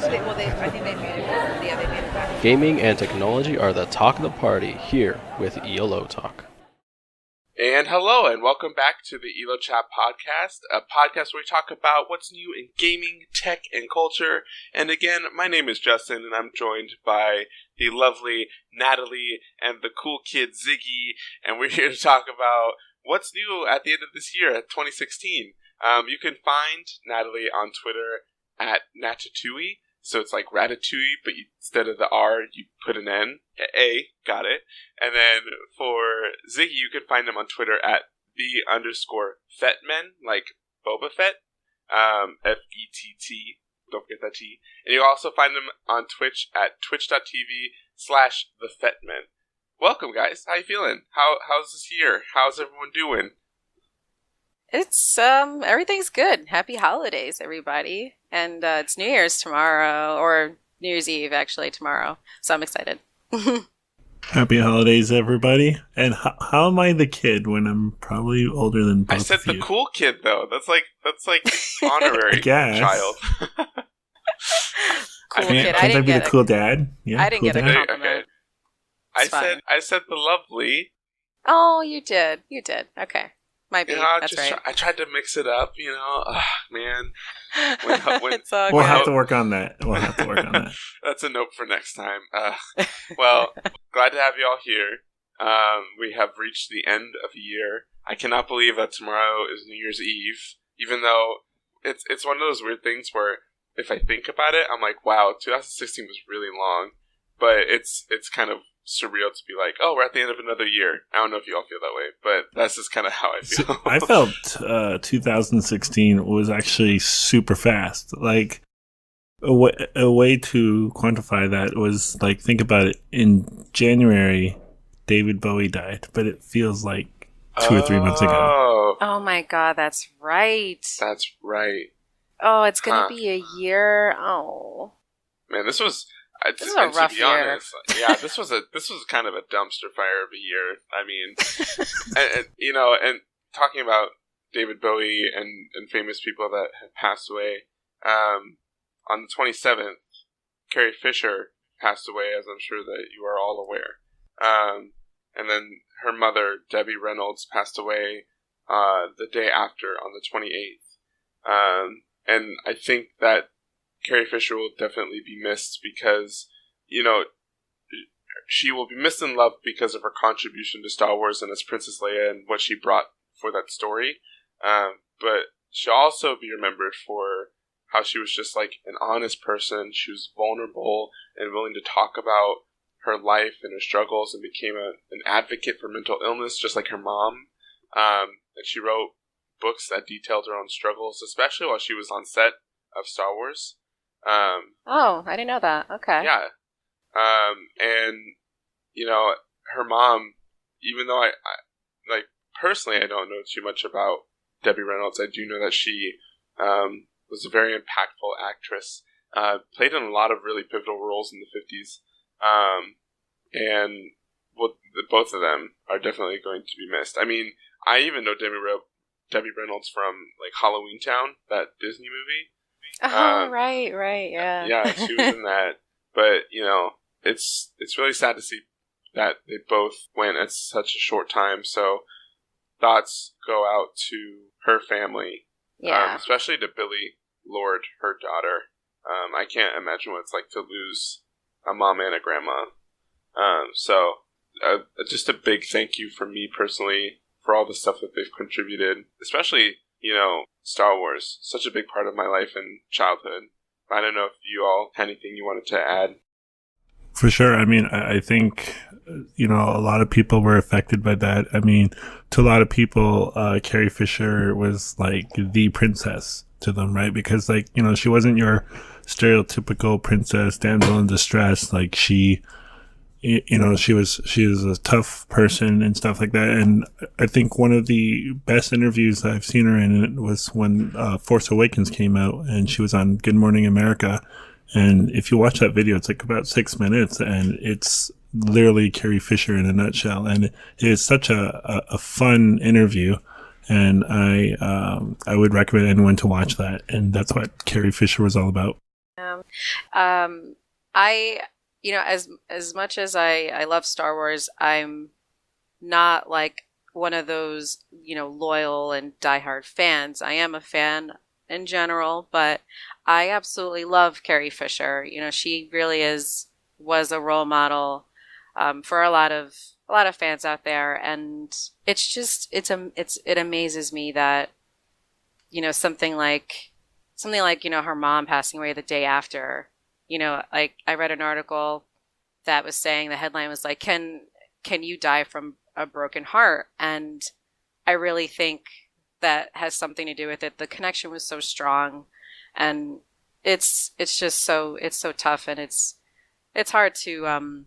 I think they made it. Yeah, they made it back. Gaming and technology are the talk of the party here with EloTalk. And hello, and welcome back to the EloChat podcast, a podcast where we talk about what's new in gaming, tech, and culture. And again, my name is Justin, and I'm joined by the lovely Natalie and the cool kid Ziggy, and we're here to talk about what's new at the end of this year, at 2016. You can find Natalie on Twitter at Natatouille. So it's like Ratatouille, but instead of the R, you put an N. A, got it. And then for Ziggy, you can find him on Twitter at _Fettmen, like Boba Fett. F-E-T-T. Don't forget that T. And you'll also find him on Twitch at twitch.tv/thefettmen. Welcome, guys. How you feeling? How's this year? How's everyone doing? It's everything's good. Happy holidays, everybody. And it's New Year's tomorrow, or New Year's Eve actually tomorrow. So I'm excited. Happy holidays, everybody. And how am I the kid when I'm probably older than both I said of the you? cool kid though. That's like honorary child. Cool I mean, kid. Can't I be the cool dad? Yeah, I didn't cool get a dad. compliment. Okay. I said the lovely. Oh, you did. You did. Okay. Might be. That's right. I tried to mix it up, you know. Man. It's all We'll good. have to work on that. That's a note for next time. Well, glad to have you all here. We have reached the end of the year. I cannot believe that tomorrow is New Year's Eve, even though it's one of those weird things where if I think about it, I'm like, wow, 2016 was really long. But it's kind of surreal to be like, oh, we're at the end of another year. I don't know if you all feel that way, but that's just kind of how I feel. So I felt 2016 was actually super fast. Like, a way to quantify that was, like, think about it. In January, David Bowie died, but it feels like 2 or 3 months ago. Oh my god, that's right. That's right. Oh, it's gonna be a year. Oh. Man, this was a rough year. Honest, yeah, this was kind of a dumpster fire of a year. I mean, and talking about David Bowie and famous people that have passed away. On the 27th, Carrie Fisher passed away, as I'm sure that you are all aware. And then her mother, Debbie Reynolds, passed away the day after, on the 28th. And I think that Carrie Fisher will definitely be missed because, you know, she will be missed and loved because of her contribution to Star Wars and as Princess Leia and what she brought for that story. But she'll also be remembered for how she was just like an honest person. She was vulnerable and willing to talk about her life and her struggles and became an advocate for mental illness, just like her mom. And she wrote books that detailed her own struggles, especially while she was on set of Star Wars. Oh, I didn't know that. Okay. Yeah. And, you know, her mom, even though I like, personally, I don't know too much about Debbie Reynolds. I do know that she was a very impactful actress, played in a lot of really pivotal roles in the 50s. And both of them are definitely going to be missed. I mean, I even know Debbie Reynolds from, like, Halloween Town, that Disney movie. Oh, right, yeah. Yeah, she was in that. But, you know, it's really sad to see that they both went at such a short time. So thoughts go out to her family, especially to Billie Lourd, her daughter. I can't imagine what it's like to lose a mom and a grandma. So just a big thank you from me personally for all the stuff that they've contributed, especially, you know, Star Wars, such a big part of my life and childhood. I don't know if you all had anything you wanted to add. For sure. I mean, I think, you know, a lot of people were affected by that. I mean, to a lot of people, Carrie Fisher was like the princess to them, right? Because, like, you know, she wasn't your stereotypical princess, damsel in distress. Like, she, you know, she was a tough person and stuff like that. And I think one of the best interviews I've seen her in was when Force Awakens came out and she was on Good Morning America. And if you watch that video, it's like about 6 minutes and it's literally Carrie Fisher in a nutshell. And it is such a fun interview. And I would recommend anyone to watch that. And that's what Carrie Fisher was all about. Yeah. I, as much as I love Star Wars, I'm not like one of those, loyal and diehard fans. I am a fan in general, but I absolutely love Carrie Fisher. She really was a role model for a lot of fans out there, and it's just it amazes me that something like her mom passing away the day after. Like I read an article that was saying, the headline was like, can you die from a broken heart? And I really think that has something to do with it. The connection was so strong, and it's just it's so tough, and it's hard to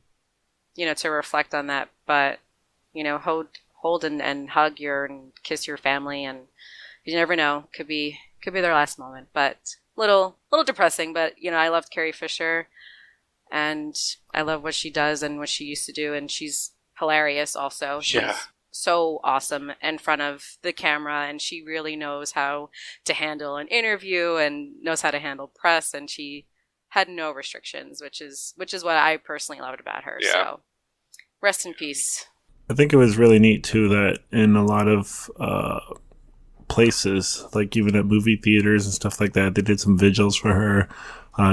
to reflect on that, but hold and hug and kiss your family, and you never know, could be their last moment. But little depressing, but I loved Carrie Fisher, and I love what she does and what she used to do, and she's hilarious also. Yeah. She's so awesome in front of the camera, and she really knows how to handle an interview and knows how to handle press, and she had no restrictions, which is what I personally loved about her. Yeah. So rest in peace. I think it was really neat too that in a lot of places, like even at movie theaters and stuff like that, they did some vigils for her.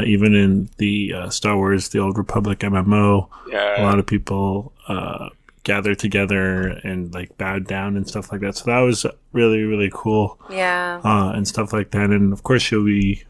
Even in the Star Wars: The Old Republic MMO, a lot of people gathered together and like bowed down and stuff like that. So that was really, really cool. Yeah. And stuff like that. And of course, she'll be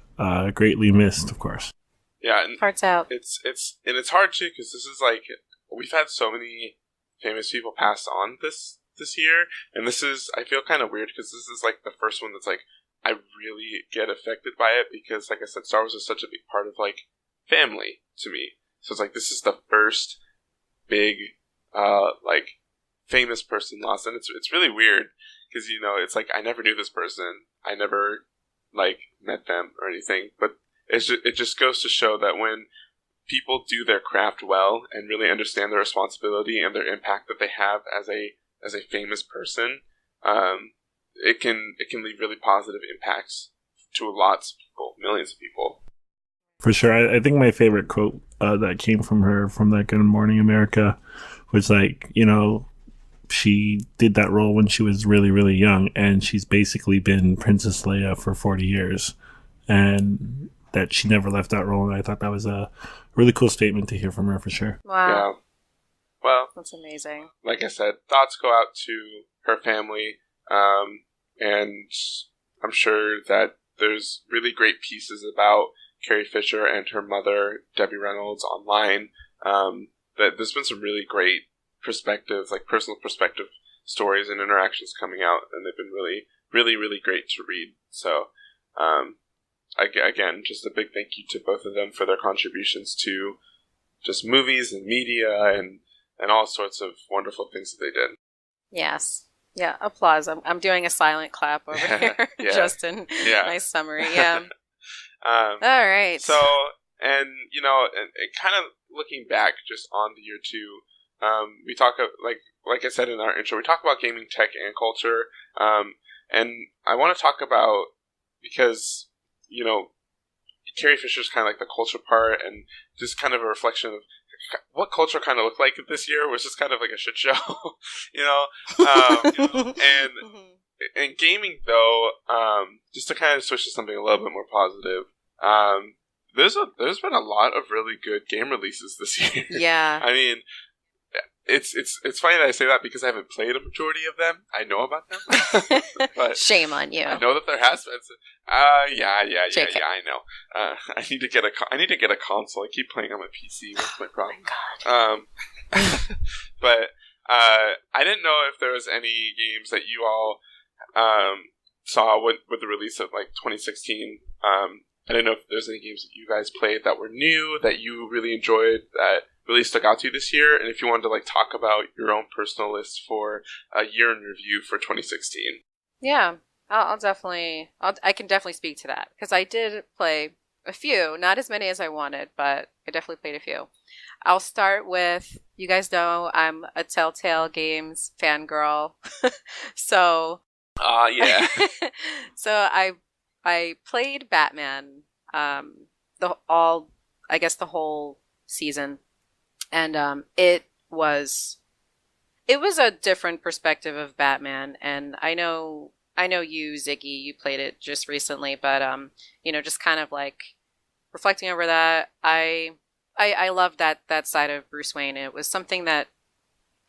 greatly missed, of course. Yeah, and Hearts out. it's hard too, because this is like, we've had so many famous people pass on this year, and this is, I feel kind of weird because this is like the first one that's like I really get affected by it, because like I said, Star Wars is such a big part of like family to me. So it's like this is the first big like famous person lost, and it's really weird because it's like I never knew this person, I never like met them or anything, but it just goes to show that when people do their craft well and really understand their responsibility and their impact that they have as a famous person, it can leave really positive impacts to lots of people, millions of people. For sure. I think my favorite quote that came from her from that Good Morning America was like, she did that role when she was really, really young, and she's basically been Princess Leia for 40 years, and that she never left that role. And I thought that was a really cool statement to hear from her, for sure. Wow. Yeah. Well, That's amazing. like I said, thoughts go out to her family, and I'm sure that there's really great pieces about Carrie Fisher and her mother, Debbie Reynolds, online. That there's been some really great perspectives, like personal perspective stories and interactions coming out, and they've been really, really, really great to read. So, again, just a big thank you to both of them for their contributions to just movies and media and all sorts of wonderful things that they did. Yes. Yeah, applause. I'm doing a silent clap over here, Yeah. Justin. Yeah. Nice summary. Yeah. All right. So, and kind of looking back just on the year two, we talk like I said in our intro, we talk about gaming, tech, and culture, and I want to talk about, because Carrie Fisher's kind of like the culture part, and just kind of a reflection of what culture kind of looked like this year was just kind of like a shit show, and gaming though, just to kind of switch to something a little bit more positive, there's been a lot of really good game releases this year. Yeah. I mean, it's funny that I say that because I haven't played a majority of them. I know about them, but Shame on you. I know that there has been. Yeah. JK. I know. I need to get a console. I keep playing on my PC. That's my problem. Oh my God. But I didn't know if there was any games that you all saw with the release of like 2016. I didn't know if there's any games that you guys played that were new that you really enjoyed that really stuck out to you this year, and if you wanted to like talk about your own personal list for a year in review for 2016. Yeah, I can definitely speak to that, because I did play a few, not as many as I wanted, but I definitely played a few. I'll start with, you guys know I'm a Telltale Games fangirl, so Yeah. so I played Batman the whole season, and it was a different perspective of Batman. And I know you, Ziggy, you played it just recently, but just kind of like reflecting over that, I love that side of Bruce Wayne. It was something that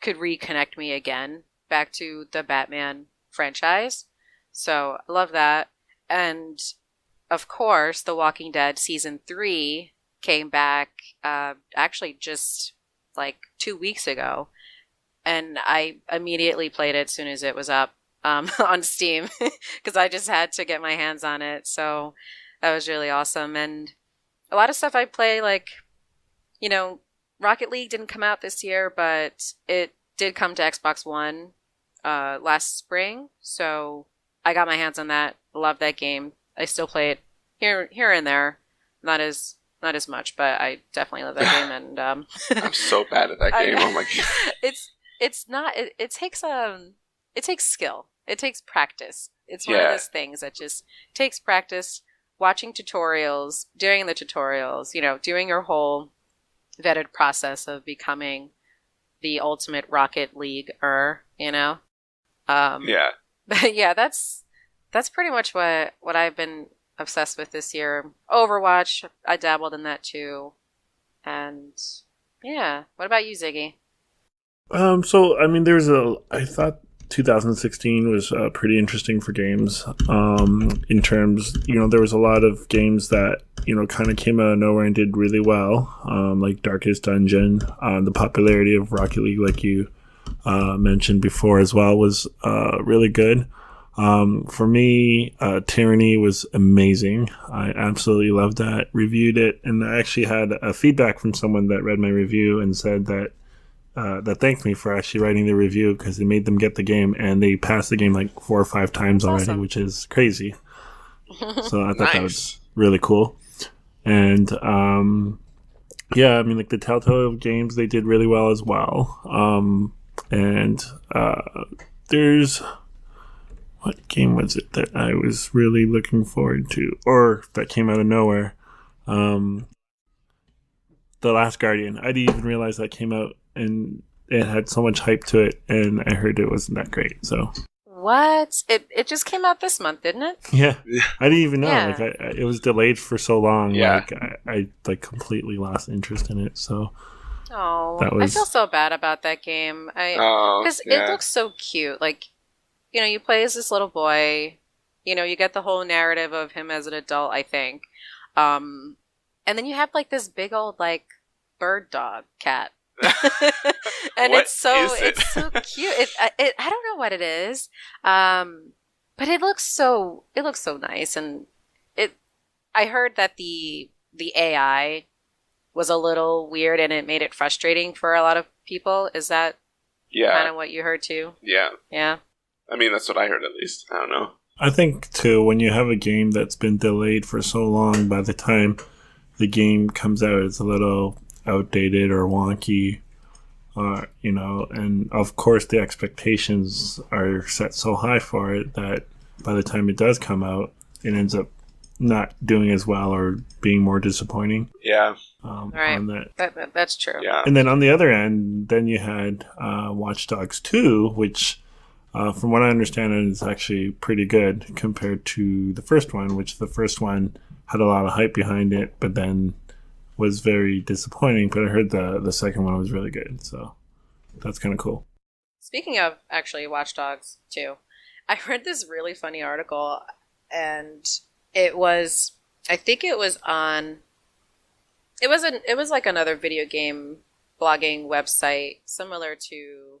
could reconnect me again back to the Batman franchise. So I love that. And of course, The Walking Dead season 3 came back actually just like 2 weeks ago. And I immediately played it as soon as it was up on Steam because I just had to get my hands on it. So that was really awesome. And a lot of stuff I play, like, Rocket League didn't come out this year, but it did come to Xbox One last spring. So I got my hands on that. Love that game. I still play it here and there. Not as much, but I definitely love that game. And I'm so bad at that game. Oh my god! It takes skill. It takes practice. It's one of those things that just takes practice. Watching tutorials, doing the tutorials, doing your whole vetted process of becoming the ultimate Rocket Leaguer, Yeah. But yeah, that's pretty much what I've been obsessed with this year. Overwatch, I dabbled in that too. And yeah, what about you, Ziggy? So I mean, I thought 2016 was pretty interesting for games. In terms, there was a lot of games that kind of came out of nowhere and did really well. Like Darkest Dungeon, the popularity of Rocket League, like you mentioned before as well, was really good. For me, Tyranny was amazing. I absolutely loved that. Reviewed it, and I actually had a feedback from someone that read my review and said that thanked me for actually writing the review because it made them get the game, and they passed the game like 4 or 5 times already, awesome. Which is crazy. So I thought that was really cool. And yeah, I mean, like the Telltale games, they did really well as well. And there's, what game was it that I was really looking forward to, or that came out of nowhere? The Last Guardian. I didn't even realize that came out, and it had so much hype to it, and I heard it wasn't that great. So what? It just came out this month, didn't it? yeah, I didn't even know. Yeah. Like it was delayed for so long. Yeah. Like I like completely lost interest in it. So Oh, That was- I feel so bad about that game. Because yeah. it looks so cute. Like, you play as this little boy. You get the whole narrative of him as an adult, I think. And then you have like this big old like bird dog cat. And What it's so is it? it's so cute. I don't know what it is. But it looks so nice, and I heard that the AI was a little weird and it made it frustrating for a lot of people. Is that Yeah. kind of what you heard too? Yeah. Yeah. I mean, that's what I heard at least. I don't know. I think too, when you have a game that's been delayed for so long, by the time the game comes out, it's a little outdated or wonky, and of course the expectations are set so high for it that by the time it does come out, it ends up not doing as well or being more disappointing. Yeah. Right. On that. That's true. Yeah. And then on the other end, then you had Watch Dogs 2, which, from what I understand, is actually pretty good compared to the first one, which the first one had a lot of hype behind it, but then was very disappointing. But I heard the second one was really good, so that's kind of cool. Speaking of actually Watch Dogs 2, I read this really funny article, and it was like another video game blogging website similar to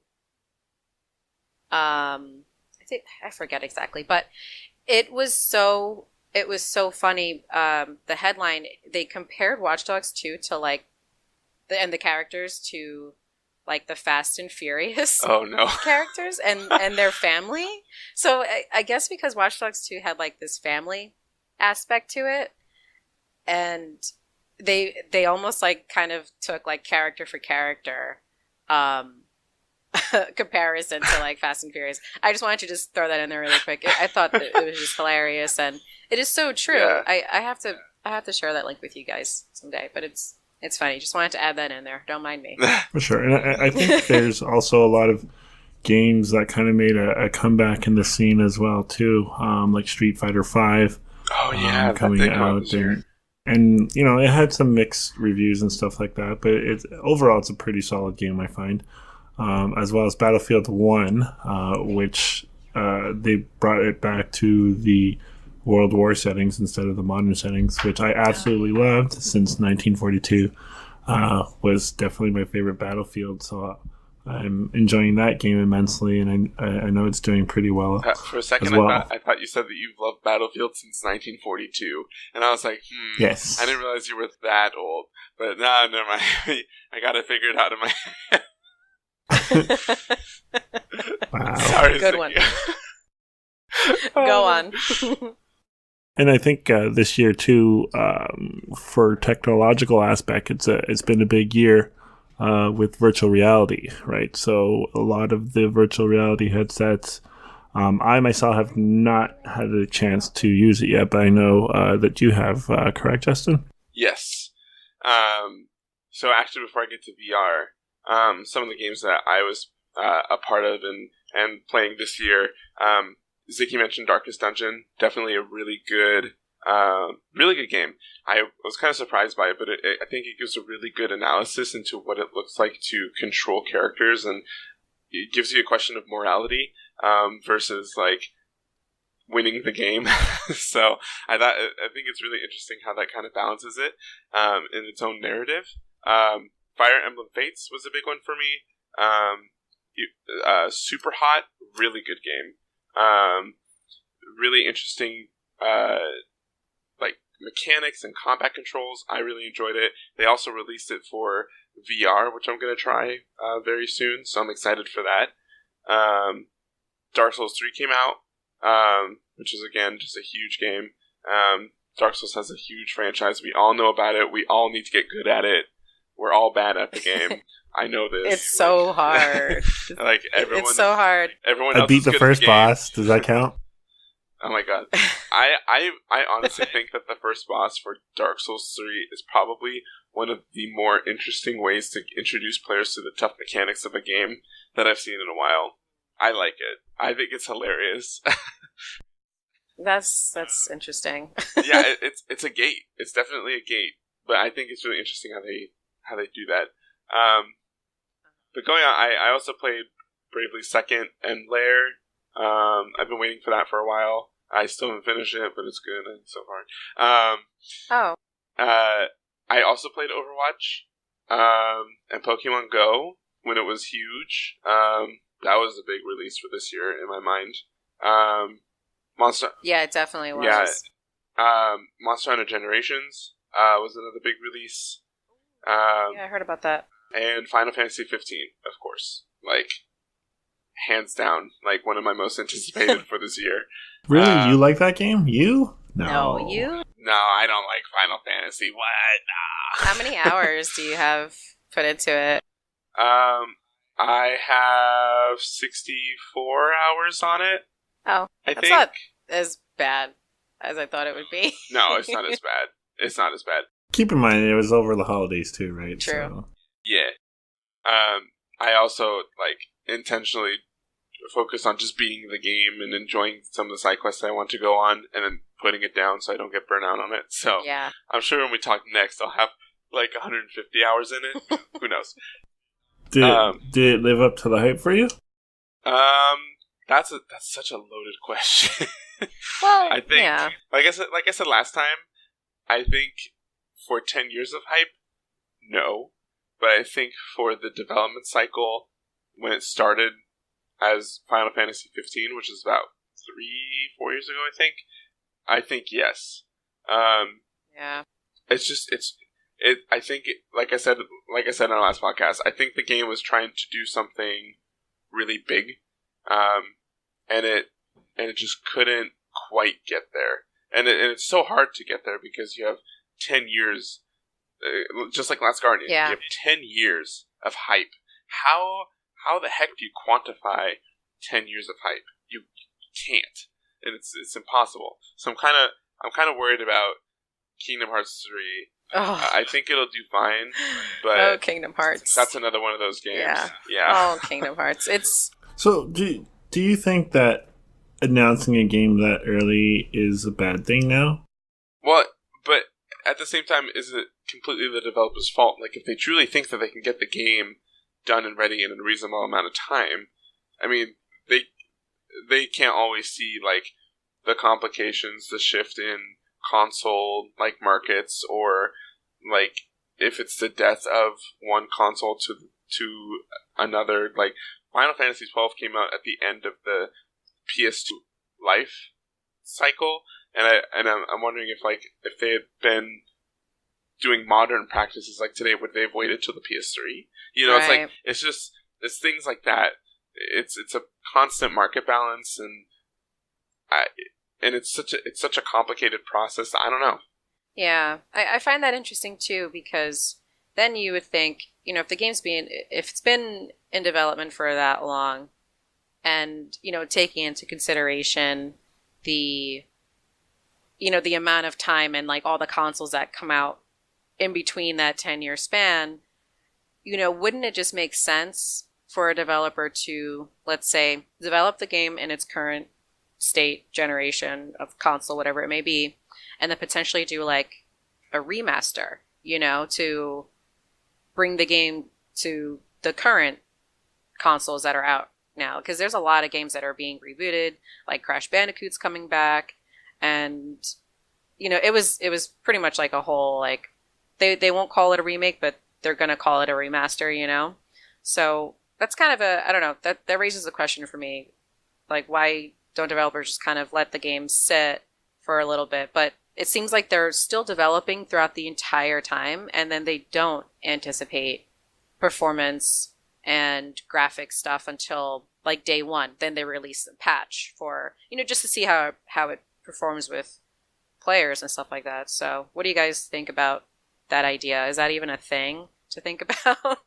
I forget exactly, but it was so funny. The headline, they compared Watch Dogs 2 to like the characters to like the Fast and Furious Oh no. characters and their family. So I guess because Watch Dogs 2 had like this family aspect to it, and they almost like kind of took like character for character comparison to like Fast and Furious. I just wanted to just throw that in there really quick. I thought that it was just hilarious, and it is so true. Yeah. I have to have to share that link with you guys someday. But it's funny. Just wanted to add that in there. Don't mind me. For sure. And I think there's also a lot of games that kind of made a comeback in the scene as well, too. Like Street Fighter V. Oh, yeah. Coming out there. And, you know, it had some mixed reviews and stuff like that. But overall, it's a pretty solid game, I find. As well as Battlefield 1, which they brought it back to the World War settings instead of the modern settings, which I absolutely loved since 1942. Was definitely my favorite Battlefield, so I'm enjoying that game immensely, and I know it's doing pretty well. For a second, well. I thought you said that you've loved Battlefield since 1942, and I was like, yes, I didn't realize you were that old. But no, never mind. I got it figured out in my head. Wow. Sorry, Good Ziggy. one. Go on. And I think this year too, for technological aspect, it's been a big year with virtual reality, right? So a lot of the virtual reality headsets, I myself have not had a chance to use it yet, but I know that you have, correct, Justin? Yes. So actually, before I get to VR, some of the games that I was a part of and playing this year, Ziggy mentioned Darkest Dungeon. Definitely a really good game. I was kind of surprised by it, but I think it gives a really good analysis into what it looks like to control characters, and it gives you a question of morality versus like winning the game. So I think it's really interesting how that kind of balances it in its own narrative. Fire Emblem Fates was a big one for me. Super Hot, really good game. Really interesting, like mechanics and combat controls. I really enjoyed it. They also released it for VR, which I'm going to try very soon, so I'm excited for that. Dark Souls 3 came out, which is again just a huge game. Dark Souls has a huge franchise. We all know about it. We all need to get good at it. We're all bad at the game. I know this. It's so hard. Like everyone, it's so hard. Everyone I else beat is the good first at the game. boss. Does that count? Oh my god. I honestly think that the first boss for Dark Souls 3 is probably one of the more interesting ways to introduce players to the tough mechanics of a game that I've seen in a while. I like it. I think it's hilarious. That's interesting. Yeah, it's a gate. It's definitely a gate, but I think it's really interesting how they do that. But going on, I also played Bravely Second and Lair. I've been waiting for that for a while. I still haven't finished it, but it's good so far. I also played Overwatch and Pokemon Go when it was huge. That was a big release for this year in my mind. Monster. Yeah, it definitely was. Yeah. Monster Hunter Generations was another big release. Yeah, I heard about that. And Final Fantasy 15, of course. Like, hands down, like one of my most anticipated for this year. Really? You like that game? You? No, you? No, I don't like Final Fantasy. What? Nah. How many hours do you have put into it? I have 64 hours on it. Oh, I that's think. not as bad as I thought it would be. No, it's not as bad. It's not as bad. Keep in mind, it was over the holidays too, right? True. So. Yeah. I also, like, intentionally focus on just beating the game and enjoying some of the side quests I want to go on and then putting it down so I don't get burnt out on it. So yeah. I'm sure when we talk next, I'll have like 150 hours in it. Who knows? Did it live up to the hype for you? That's such a loaded question. Well, I think, yeah. like I said last time, I think for 10 years of hype, no. But I think for the development cycle, when it started as Final Fantasy 15, which is about 3-4 years ago, I think yes. Yeah. I think, like I said in our last podcast, I think the game was trying to do something really big, and it just couldn't quite get there. And it's so hard to get there because you have 10 years, just like Last Guardian. Yeah. You have 10 years of hype. How the heck do you quantify 10 years of hype? You can't, and it's impossible. So I'm kind of worried about Kingdom Hearts 3. Oh, I think it'll do fine, but Kingdom Hearts. that's another one of those games. Yeah. Oh, Kingdom Hearts. It's So, do you think that announcing a game that early is a bad thing now? Well, but at the same time, is it completely the developer's fault? Like, if they truly think that they can get the game done and ready in a reasonable amount of time, I mean, they can't always see, like, the complications, the shift in console, like, markets, or, like, if it's the death of one console to another. Like, Final Fantasy XII came out at the end of the PS2 life cycle, and I'm wondering if they had been doing modern practices like today, would they have waited till the PS3? You know, right. it's things like that. It's a constant market balance, and it's such a complicated process. I don't know. Yeah, I find that interesting too, because then you would think, if the game's if it's been in development for that long, and taking into consideration the the amount of time and like all the consoles that come out in between that 10-year span, wouldn't it just make sense for a developer to, let's say, develop the game in its current state, generation of console, whatever it may be, and then potentially do like a remaster, to bring the game to the current consoles that are out now? Because there's a lot of games that are being rebooted, like Crash Bandicoot's coming back, and it was pretty much like a whole, like, they won't call it a remake, but they're gonna call it a remaster, so that's kind of I don't know, that raises a question for me, like, why don't developers just kind of let the game sit for a little bit? But it seems like they're still developing throughout the entire time, and then they don't anticipate performance and graphic stuff until like day one. Then they release a patch for, just to see how it performs with players and stuff like that. So what do you guys think about that idea? Is that even a thing to think about?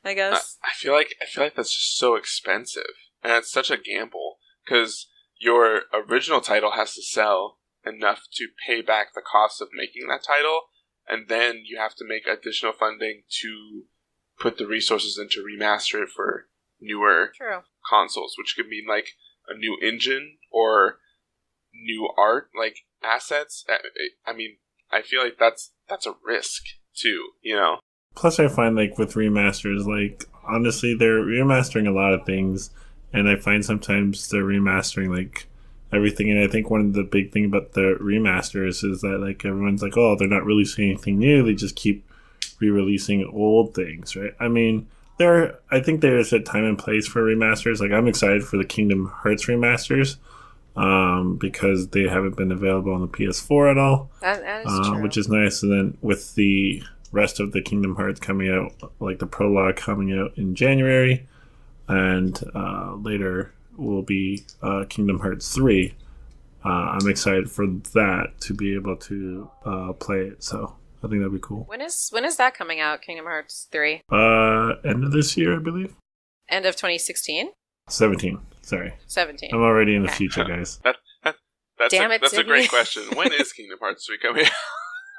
I guess. I feel like that's just so expensive, and it's such a gamble, because your original title has to sell enough to pay back the cost of making that title, and then you have to make additional funding to put the resources in to remaster it for newer consoles, which could mean like a new engine or new art, like assets. I mean, I feel like that's a risk too, Plus, I find like with remasters, like honestly, they're remastering a lot of things, and I find sometimes they're remastering like everything. And I think one of the big thing about the remasters is that like everyone's like, oh, they're not releasing anything new. They just keep re-releasing old things, right? I mean, I think there's a time and place for remasters. Like, I'm excited for the Kingdom Hearts remasters, because they haven't been available on the PS4 at all. That is true. Which is nice. And then with the rest of the Kingdom Hearts coming out, like the prologue coming out in January, and later will be Kingdom Hearts 3. I'm excited for that, to be able to play it. So I think that'd be cool. When is that coming out, Kingdom Hearts 3? End of this year, I believe. End of 2016? 17. Sorry. 17. I'm already in the future, guys. That's a great question. When is Kingdom Hearts 3 coming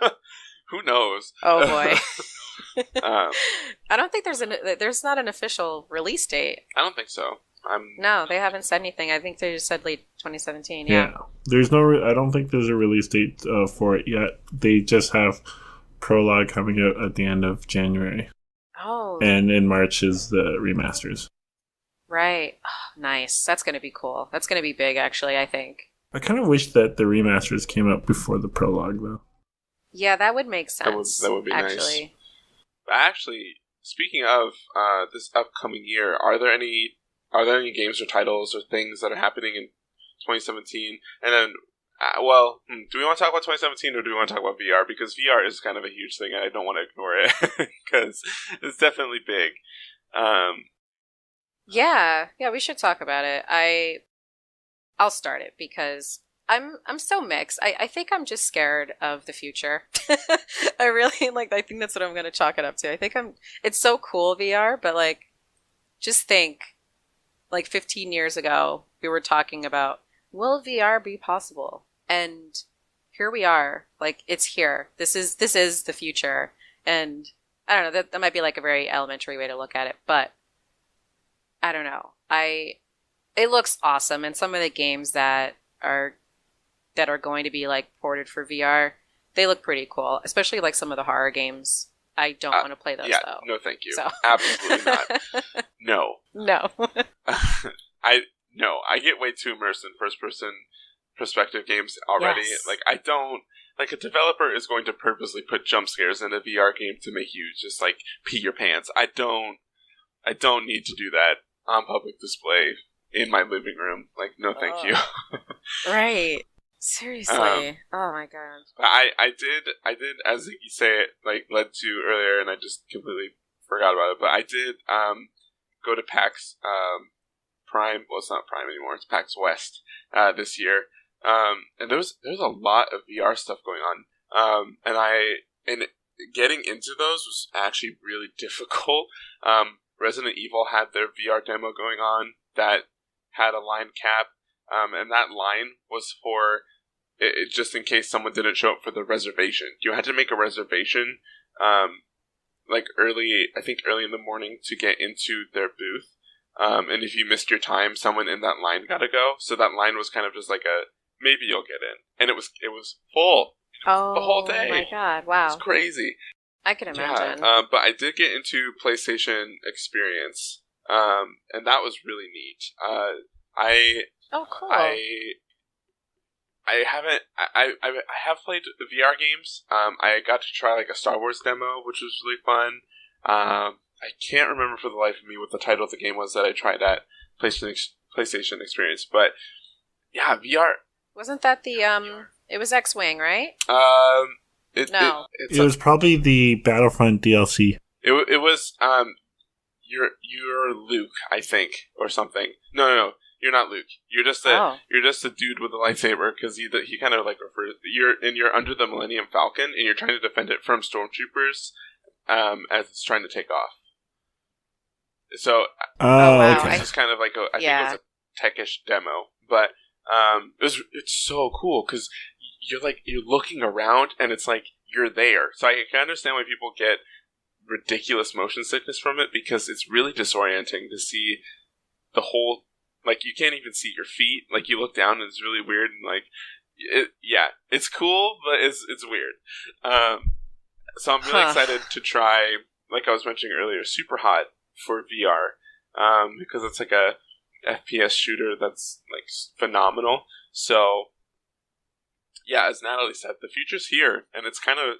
out? Who knows? Oh boy. I don't think there's not an official release date. I don't think so. No, they haven't said anything. I think they just said late 2017. Yeah. There's I don't think there's a release date for it yet. They just have prologue coming out at the end of January. Oh. And in March is the remasters. Right. Oh, nice. That's going to be cool. That's going to be big, actually, I think. I kind of wish that the remasters came out before the prologue, though. Yeah, that would make sense. That would be actually. Nice. Actually, speaking of this upcoming year, are there any games or titles or things that are happening in 2017? And then, do we want to talk about 2017 or do we want to talk about VR? Because VR is kind of a huge thing, and I don't want to ignore it because it's definitely big. Yeah, we should talk about it. I'll start it because I'm so mixed. I think I'm just scared of the future. I think that's what I'm going to chalk it up to. I think it's so cool, VR, but like, just think, like 15 years ago, we were talking about, will VR be possible? And here we are. Like, it's here. This is the future. And I don't know, that might be like a very elementary way to look at it, but I don't know. It looks awesome, and some of the games that are going to be like ported for VR, they look pretty cool, especially like some of the horror games. I don't want to play those though. No, thank you. So. Absolutely not. No. I get way too immersed in first-person perspective games already. Yes. Like, I don't... Like, a developer is going to purposely put jump scares in a VR game to make you just, like, pee your pants. I don't need to do that on public display in my living room. Like, no thank you. Right. Seriously. Oh my god. I did, as Ziggy say it, like, led to earlier, and I just completely forgot about it, but I did go to PAX Prime. Well, it's not Prime anymore. It's PAX West this year. And there's a lot of VR stuff going on. And getting into those was actually really difficult. Resident Evil had their VR demo going on that had a line cap. And that line was for just in case someone didn't show up for the reservation. You had to make a reservation, like early in the morning to get into their booth. And if you missed your time, someone in that line got to go. So that line was kind of just like a, maybe you'll get in. And it was full the whole day. Oh my god, wow. It's crazy. I can imagine. Yeah, but I did get into PlayStation Experience, and that was really neat. Cool. I have played VR games. I got to try like a Star Wars demo, which was really fun. I can't remember for the life of me what the title of the game was that I tried at PlayStation Experience, but yeah, VR. Wasn't that the it was X-Wing, right? It was probably the Battlefront DLC. It was you're Luke, I think, or something. No, you're not Luke. You're just a dude with a lightsaber, because he kind of like refers. You're under the Millennium Falcon, and you're trying to defend it from stormtroopers as it's trying to take off. So wow. It's just kind of like I think it was a techish demo, but it's so cool because you're looking around and it's like you're there. So I can understand why people get ridiculous motion sickness from it, because it's really disorienting to see the whole, like, you can't even see your feet. Like, you look down and it's really weird, and like it's cool, but it's weird. So I'm really excited to try, like I was mentioning earlier, Super Hot for VR, because it's like a FPS shooter that's like phenomenal. So yeah, as Natalie said, the future's here, and it's kind of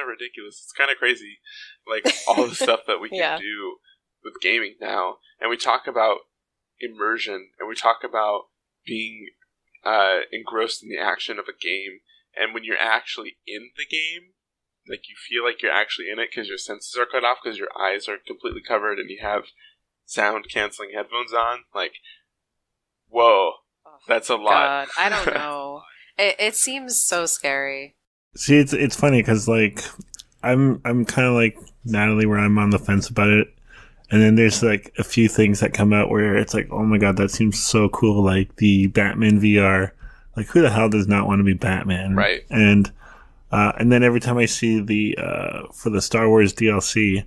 ridiculous. It's kind of crazy, like all the stuff that we can do with gaming now. And we talk about immersion, and we talk about being engrossed in the action of a game. And when you're actually in the game, like, you feel like you're actually in it because your senses are cut off, because your eyes are completely covered and you have sound canceling headphones on. Like, whoa, that's a lot. God, I don't know. It seems so scary. See, it's funny because, like, I'm kind of like Natalie, where I'm on the fence about it, and then there's like a few things that come out where it's like, oh my god, that seems so cool. Like the Batman VR. Like, who the hell does not want to be Batman? Right. And then every time I see the for the Star Wars DLC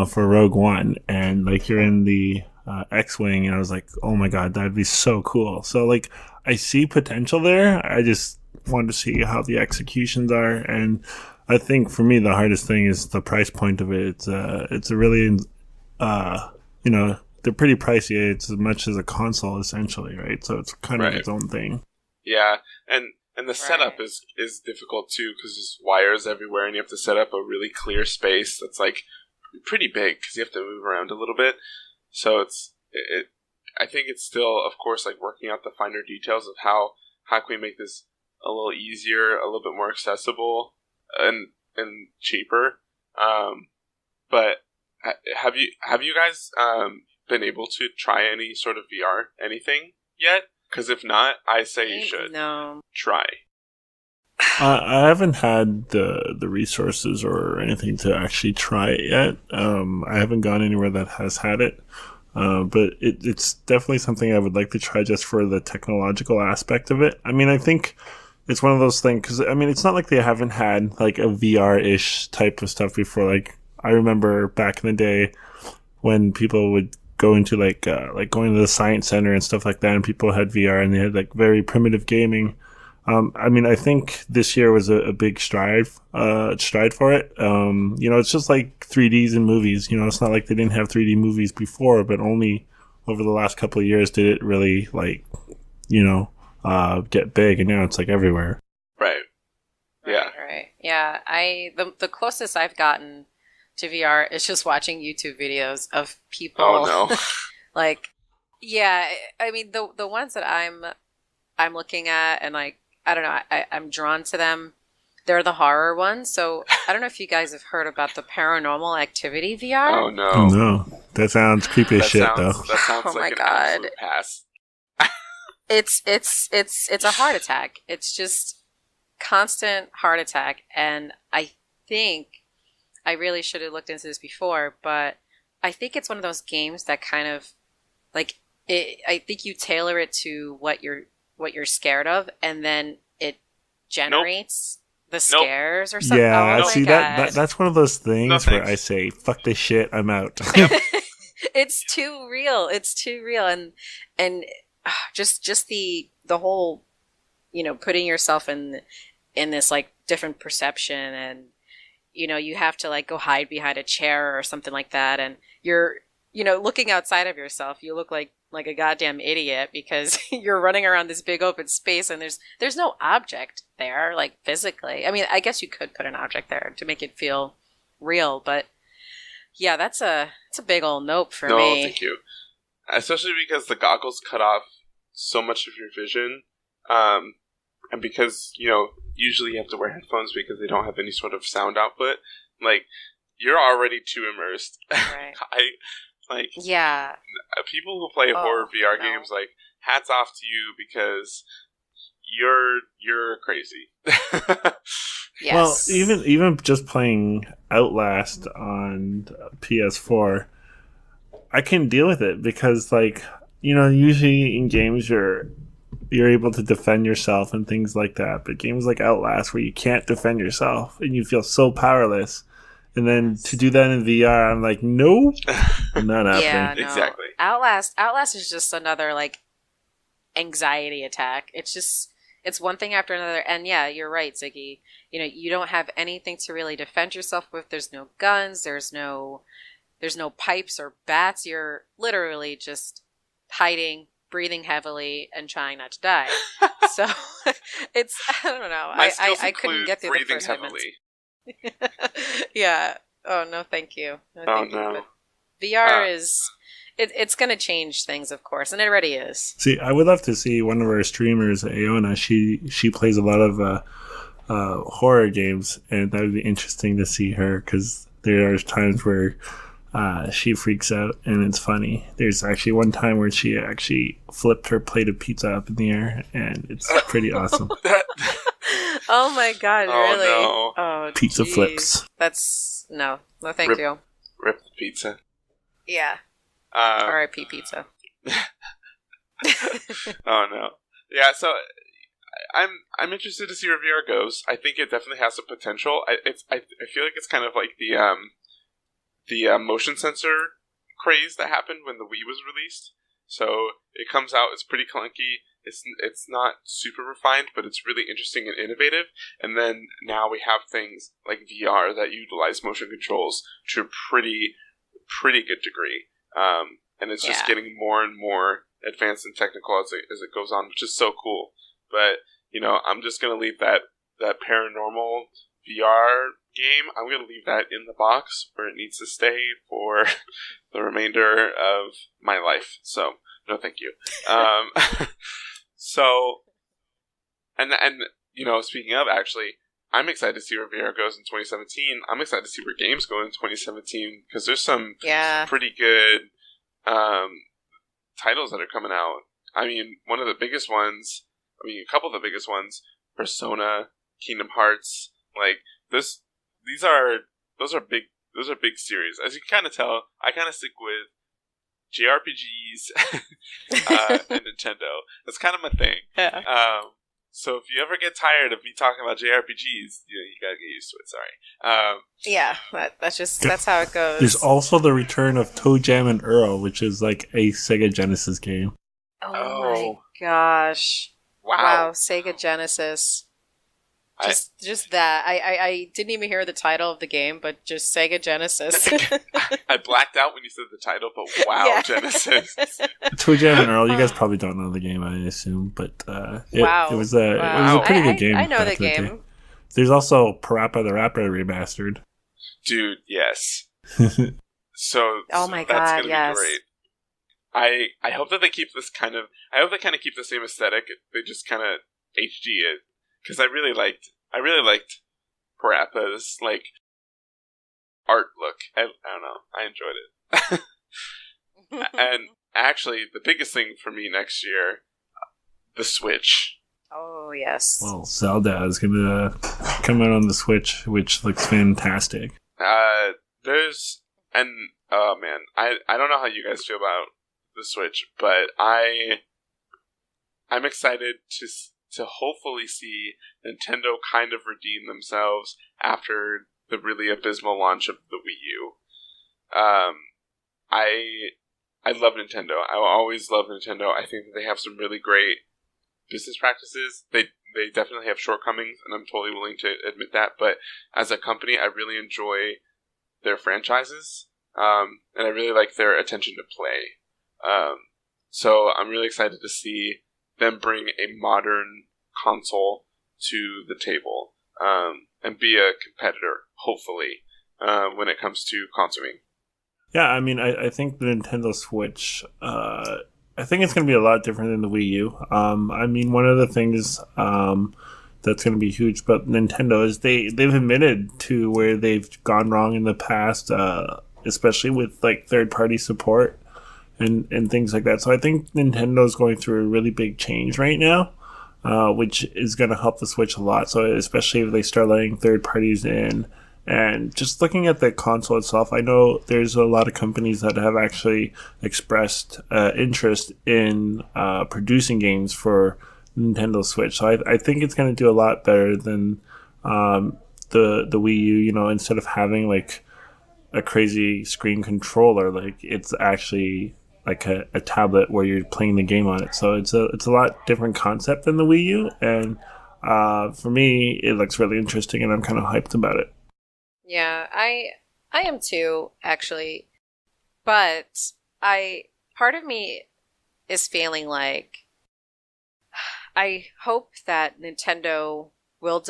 for Rogue One, and like you're in the X-Wing, and I was like, oh my god, that'd be so cool. So like, I see potential there. I just want to see how the executions are, and I think for me the hardest thing is the price point of it. It's a really they're pretty pricey. It's as much as a console essentially, right? So it's kind of its own thing. Yeah, and the setup is difficult too, because there's wires everywhere, and you have to set up a really clear space that's like pretty big, because you have to move around a little bit. So I think it's still, of course, like working out the finer details of how can we make this a little easier, a little bit more accessible, and cheaper. But have you guys been able to try any sort of VR anything yet? Because if not, I say you should try. I haven't had the resources or anything to actually try it yet. I haven't gone anywhere that has had it. But it's definitely something I would like to try just for the technological aspect of it. I mean, I think it's one of those things, because I mean, it's not like they haven't had like a VR-ish type of stuff before. Like I remember back in the day when people would go into like going to the science center and stuff like that, and people had VR and they had like very primitive gaming. I mean, I think this year was a big stride for it. It's just like 3Ds in movies. It's not like they didn't have 3D movies before, but only over the last couple of years did it really like, get big, and now it's like everywhere. Right. Yeah. Right. Yeah. The closest I've gotten to VR is just watching YouTube videos of people. Oh no. Like, yeah. I mean, the ones that I'm looking at, and like, I don't know, I'm drawn to them. They're the horror ones. So I don't know if you guys have heard about the Paranormal Activity VR. Oh no. Oh no. That sounds creepy as shit, though. That sounds Oh like my an God. absolute pass. It's a heart attack. It's just constant heart attack. And I think I really should have looked into this before, but I think it's one of those games that kind of like I think you tailor it to what you're scared of, and then it generates the scares or something. Yeah, Oh my see God. that's one of those things No, where I say, "Fuck this shit, I'm out." It's too real. It's too real, and just the whole, putting yourself in this like different perception, and you have to like go hide behind a chair or something like that, and you're looking outside of yourself. You look like a goddamn idiot because you're running around this big open space, and there's no object there, like physically. I mean, I guess you could put an object there to make it feel real, but yeah, it's a big old nope for me. No, thank you. Especially because the goggles cut off so much of your vision, and because usually you have to wear headphones because they don't have any sort of sound output. Like, you're already too immersed. Right. Yeah. People who play horror VR games, like, hats off to you because you're crazy. Yes. Well, even just playing Outlast on PS4, I can deal with it because, like, usually in games you're able to defend yourself and things like that. But games like Outlast, where you can't defend yourself and you feel so powerless, and then to do that in VR, I'm like, nope, not happening. Yeah, no. Exactly. Outlast is just another like anxiety attack. It's one thing after another. And yeah, you're right, Ziggy. You don't have anything to really defend yourself with. There's no guns. There's no pipes or bats. You're literally just hiding, breathing heavily, and trying not to die. So it's, I don't know. I couldn't get through the first 5 minutes. Yeah. Oh, no, thank you. No, thank you. But VR is... It's going to change things, of course, and it already is. See, I would love to see one of our streamers, Aona. She plays a lot of horror games, and that would be interesting to see her, because there are times where she freaks out, and it's funny. There's actually one time where she actually flipped her plate of pizza up in the air, and it's pretty awesome. Oh my God, really? No. Oh, Pizza geez. flips. That's... No, thank you. Rip the pizza. Yeah. R.I.P. pizza. Oh no. Yeah, so I'm interested to see where VR goes. I think it definitely has some potential. I feel like it's kind of like the motion sensor craze that happened when the Wii was released. So it comes out, it's pretty clunky. It's not super refined, but it's really interesting and innovative. And then now we have things like VR that utilize motion controls to a pretty good degree. And it's just getting more and more advanced and technical as it goes on, which is so cool. But, I'm just going to leave that paranormal VR game, I'm going to leave that in the box where it needs to stay for the remainder of my life. So, no thank you. So, and speaking of, actually, I'm excited to see where VR goes in 2017. I'm excited to see where games go in 2017, because there's some pretty good titles that are coming out. I mean, a couple of the biggest ones, Persona, Kingdom Hearts, like those are big series. As you can kind of tell, I kind of stick with JRPGs and Nintendo. That's kind of my thing. Yeah. So if you ever get tired of me talking about JRPGs, you gotta get used to it. Sorry. Yeah, that's how it goes. There's also the return of Toe Jam and Earl, which is like a Sega Genesis game. Oh my gosh! Wow, Sega Genesis. Just that. I didn't even hear the title of the game, but just Sega Genesis. I blacked out when you said the title, but wow, yeah. Genesis. Toe Jam and Earl, you guys probably don't know the game, I assume, but it was a pretty good game. I know the game. There's also Parappa the Rapper remastered. Dude, yes. So oh my that's god, gonna yes. be great. I hope that they keep this kind of. I hope they kind of keep the same aesthetic. They just kind of HD it, because I really liked Parappa's like art look. I don't know. I enjoyed it. And actually, the biggest thing for me next year, the Switch. Oh yes. Well, Zelda is gonna come out on the Switch, which looks fantastic. Oh man, I don't know how you guys feel about the Switch, but I'm excited to hopefully see Nintendo kind of redeem themselves after the really abysmal launch of the Wii U. I love Nintendo. I will always love Nintendo. I think that they have some really great business practices. They definitely have shortcomings, and I'm totally willing to admit that. But as a company, I really enjoy their franchises, and I really like their attention to play. So I'm really excited to see them bring a modern console to the table, and be a competitor, hopefully, when it comes to consuming. Yeah, I mean, I think the Nintendo Switch, I think it's going to be a lot different than the Wii U. I mean, one of the things that's going to be huge about Nintendo is they've admitted to where they've gone wrong in the past, especially with like third-party support and things like that. So I think Nintendo's going through a really big change right now, which is going to help the Switch a lot. So especially if they start letting third parties in. And just looking at the console itself, I know there's a lot of companies that have actually expressed interest in producing games for Nintendo Switch. So I think it's going to do a lot better than the Wii U. You know, instead of having like a crazy screen controller, like it's actually like a tablet where you're playing the game on it. So it's a lot different concept than the Wii U, and for me, it looks really interesting, and I'm kind of hyped about it. Yeah, I am too, actually. But part of me is feeling like I hope that Nintendo will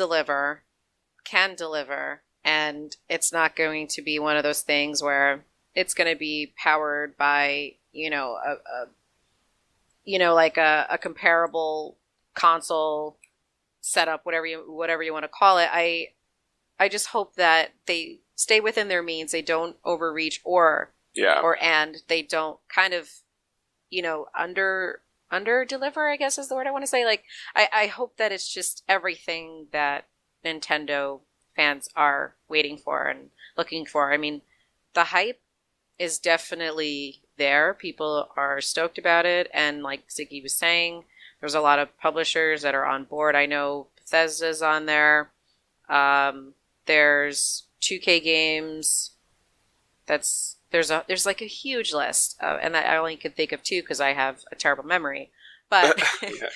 can deliver, and it's not going to be one of those things where it's going to be powered by, a comparable console setup, whatever you want to call it. I just hope that they stay within their means. They don't overreach and they don't kind of, under deliver, I guess is the word I want to say. Like, I hope that it's just everything that Nintendo fans are waiting for and looking for. I mean, the hype is definitely there. People are stoked about it. And like Ziggy was saying, there's a lot of publishers that are on board. I know Bethesda's on there. There's 2K Games. There's like a huge list, and I only could think of two because I have a terrible memory. But Yeah.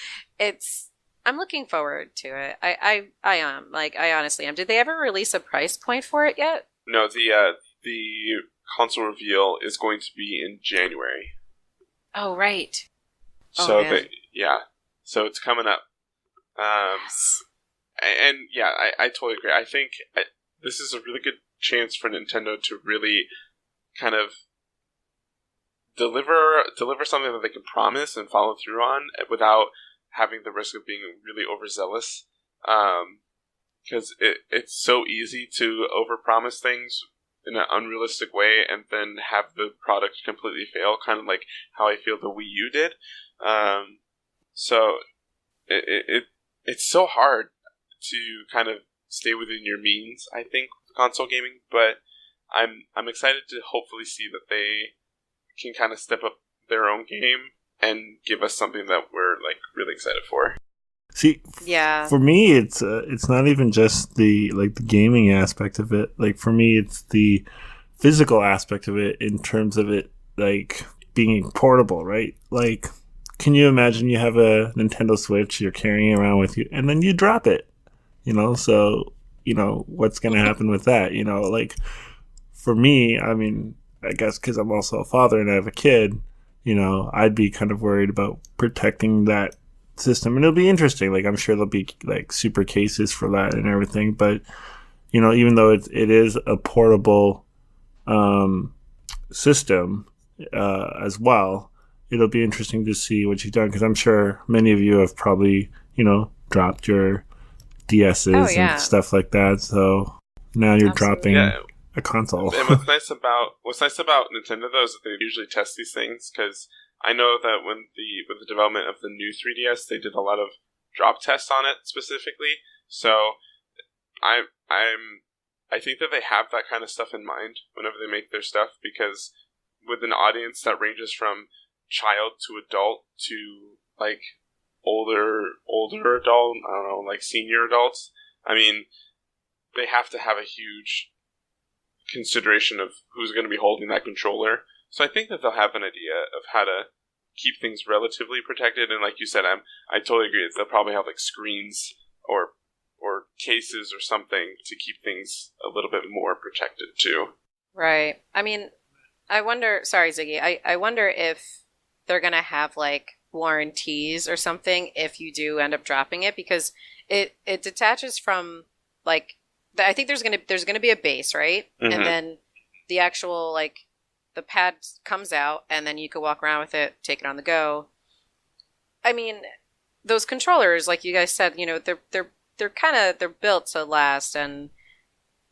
I'm looking forward to it. I am, like, I honestly am. Did they ever release a price point for it yet? No, the console reveal is going to be in January. Oh right. So so it's coming up. And yeah, I totally agree. I think this is a really good chance for Nintendo to really kind of deliver something that they can promise and follow through on without having the risk of being really overzealous. Because it's so easy to overpromise things in an unrealistic way and then have the product completely fail, kind of like how I feel the Wii U did. So it's so hard to kind of stay within your means, I think, with console gaming, but I'm excited to hopefully see that they can kind of step up their own game and give us something that we're like really excited for. See, Yeah. for me, it's not even just the gaming aspect of it. Like for me, it's the physical aspect of it in terms of it like being portable, right? Like, can you imagine you have a Nintendo Switch you're carrying around with you, and then you drop it? So what's going to happen with that? Like for me, I mean, I guess because I'm also a father and I have a kid, I'd be kind of worried about protecting that system, and it'll be interesting. Like I'm sure there'll be like super cases for that and everything, but even though it is a portable system as well, it'll be interesting to see what you've done, because I'm sure many of you have probably dropped your DSs and stuff like that. So now you're dropping a console. And what's nice about Nintendo though is that they usually test these things, because I know that with the development of the new 3DS, they did a lot of drop tests on it specifically. So I think that they have that kind of stuff in mind whenever they make their stuff, because with an audience that ranges from child to adult to like older adult, I don't know, like senior adults, I mean, they have to have a huge consideration of who's going to be holding that controller. So I think that they'll have an idea of how to keep things relatively protected. And like you said, I totally agree. They'll probably have like screens or cases or something to keep things a little bit more protected too. Right. I mean, I wonder, sorry, Ziggy, I wonder if they're going to have like warranties or something if you do end up dropping it, because it detaches from like, I think there's going to be a base, right? Mm-hmm. And then the actual like the pad comes out, and then you can walk around with it, take it on the go. I mean, those controllers, like you guys said, they're built to last, and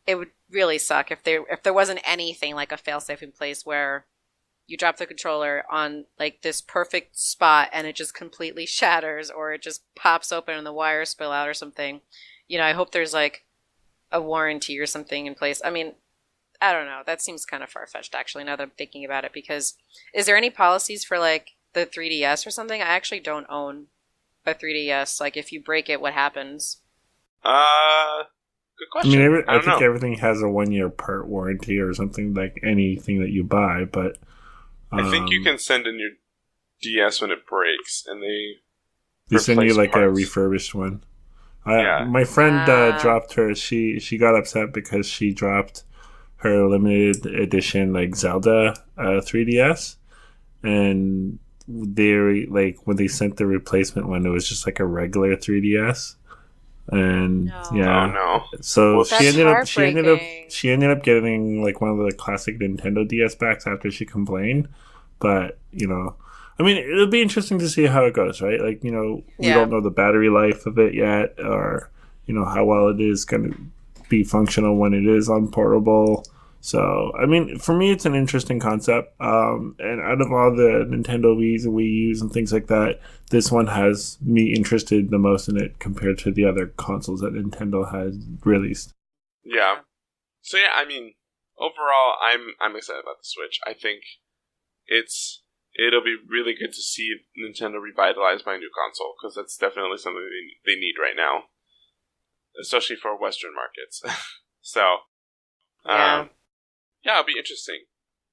it would really suck if there wasn't anything like a failsafe in place where you drop the controller on like this perfect spot and it just completely shatters, or it just pops open and the wires spill out or something. I hope there's like a warranty or something in place. I mean, I don't know. That seems kind of far-fetched, actually, now that I'm thinking about it, because is there any policies for like the 3DS or something? I actually don't own a 3DS. Like, if you break it, what happens? Good question. I mean, I think everything has a 1-year part warranty or something, like anything that you buy, but I think you can send in your DS when it breaks, and they send you like a refurbished one. My friend dropped her. She got upset because she dropped her limited edition like Zelda 3DS, and they like when they sent the replacement one, it was just like a regular 3DS. And so she ended up getting like one of the classic Nintendo DS backs after she complained. But I mean, it'll be interesting to see how it goes, right? Like we don't know the battery life of it yet, or how well it is going to be functional when it is on portable. So I mean, for me, it's an interesting concept. And out of all the Nintendo Wii's and Wii U's and things like that, this one has me interested the most in it compared to the other consoles that Nintendo has released. Yeah. So yeah, I mean, overall, I'm excited about the Switch. I think it'll be really good to see Nintendo revitalized by a new console, because that's definitely something they need right now, especially for Western markets. So, it'll be interesting.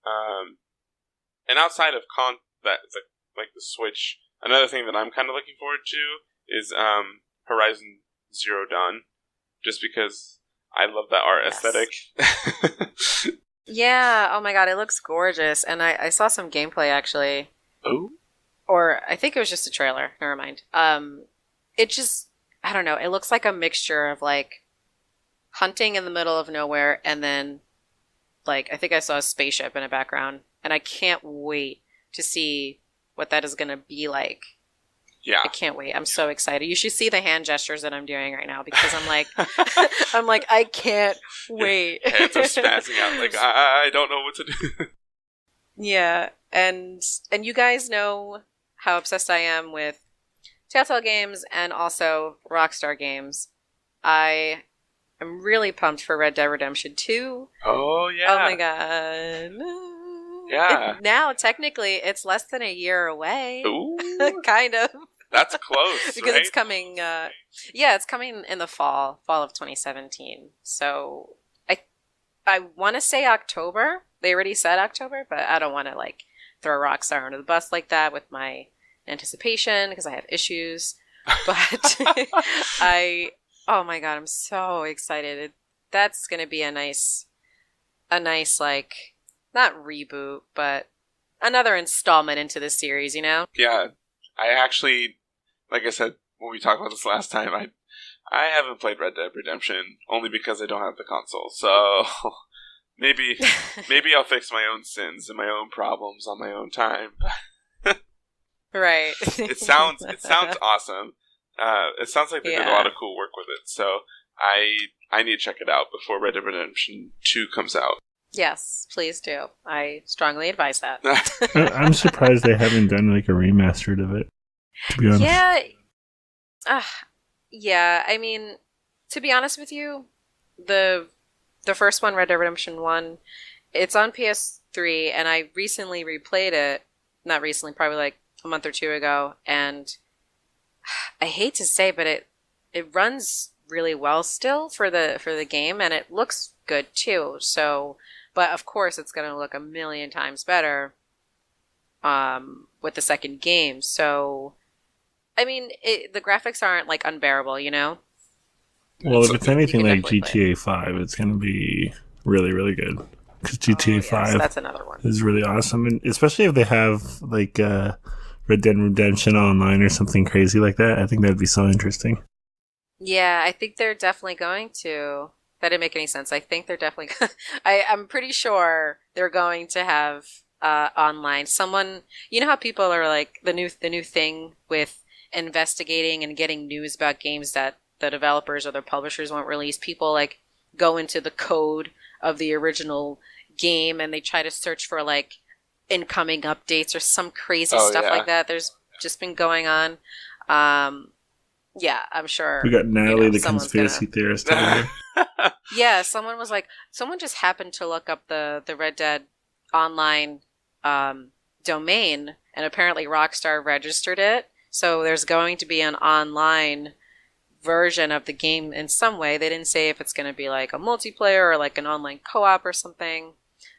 And outside of the Switch, another thing that I'm kind of looking forward to is Horizon Zero Dawn, just because I love that art aesthetic. Yeah, oh my god, it looks gorgeous. And I saw some gameplay, actually. Oh? Or I think it was just a trailer. Never mind. It just, I don't know, it looks like a mixture of, like, hunting in the middle of nowhere, and then, like, I think I saw a spaceship in the background. And I can't wait to see what that is going to be like. Yeah. I can't wait. I'm so excited. You should see the hand gestures that I'm doing right now, because I'm like, I can't wait. Your hands are spazzing out. Like, I don't know what to do. Yeah. And you guys know how obsessed I am with Telltale games and also Rockstar games. I am really pumped for Red Dead Redemption 2. Oh, yeah. Oh, my God. Yeah. Now, technically, it's less than a year away. Ooh. Kind of. That's close, because right? it's coming. It's coming in the fall of 2017. So I want to say October. They already said October, but I don't want to like throw Rockstar under the bus like that with my anticipation because I have issues. But oh my god, I'm so excited. That's gonna be a nice like, not reboot, but another installment into the series, you know? Yeah, I actually, like I said when we talked about this last time, I haven't played Red Dead Redemption only because I don't have the console. So maybe I'll fix my own sins and my own problems on my own time. Right. It sounds awesome. It sounds like they did a lot of cool work with it. So I need to check it out before Red Dead Redemption 2 comes out. Yes, please do. I strongly advise that. I'm surprised they haven't done like a remastered of it, to be honest. Yeah. I mean, to be honest with you, the first one, Red Dead Redemption 1, it's on PS3, and I recently replayed it. Not recently, probably like a month or two ago, and I hate to say, but it runs really well still for the game, and it looks good too. So, but of course, it's going to look a million times better with the second game. So, I mean, the graphics aren't like unbearable, you know? Well, if it's anything like GTA 5, it's going to be really, really good. Because GTA 5 that's another one. is really awesome. And especially if they have like Red Dead Redemption Online or something crazy like that. I think that'd be so interesting. Yeah, I think they're definitely going to. That didn't make any sense. I think they're definitely... I'm pretty sure they're going to have online. Someone... You know how people are like... The new thing with investigating and getting news about games that the developers or the publishers won't release. People like go into the code of the original game and they try to search for like incoming updates or some crazy stuff like that. There's just been going on. Yeah, I'm sure. We got Natalie, the conspiracy theorist. Yeah, someone just happened to look up the Red Dead Online domain, and apparently Rockstar registered it. So there's going to be an online version of the game in some way. They didn't say if it's going to be like a multiplayer or like an online co-op or something.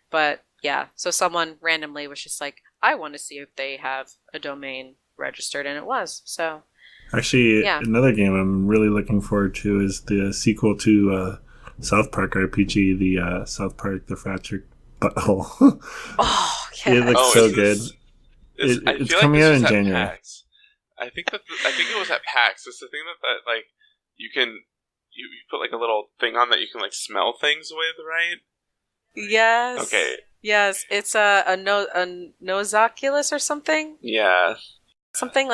But yeah, so someone randomly was just like, I want to see if they have a domain registered, and it was. So actually, another game I'm really looking forward to is the sequel to South Park RPG, the South Park The Fractured Butthole. Oh, yeah. It looks so good. It's coming out in January. PAX. I think it was at PAX. It's the thing that like you put like a little thing on that you can like smell things with, right? Yes. Okay. Yes, it's a nosoculus or something. Yeah. Something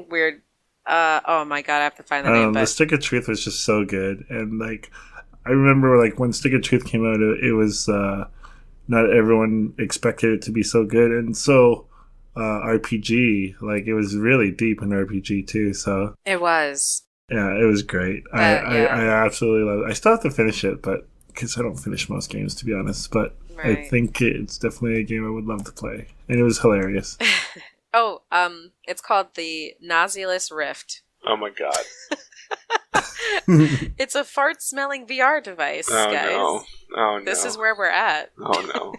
weird. Oh my god, I have to find the name. The Stick of Truth was just so good, and like I remember, like when Stick of Truth came out, it was not everyone expected it to be so good, and so RPG, like it was really deep in RPG too. So it was. Yeah, it was great. I absolutely love it. I still have to finish it, but because I don't finish most games, to be honest. But right. I think it's definitely a game I would love to play, and it was hilarious. Oh, it's called the Nauseous Rift. Oh my god. It's a fart-smelling VR device, guys. No. Oh no. This is where we're at. Oh no.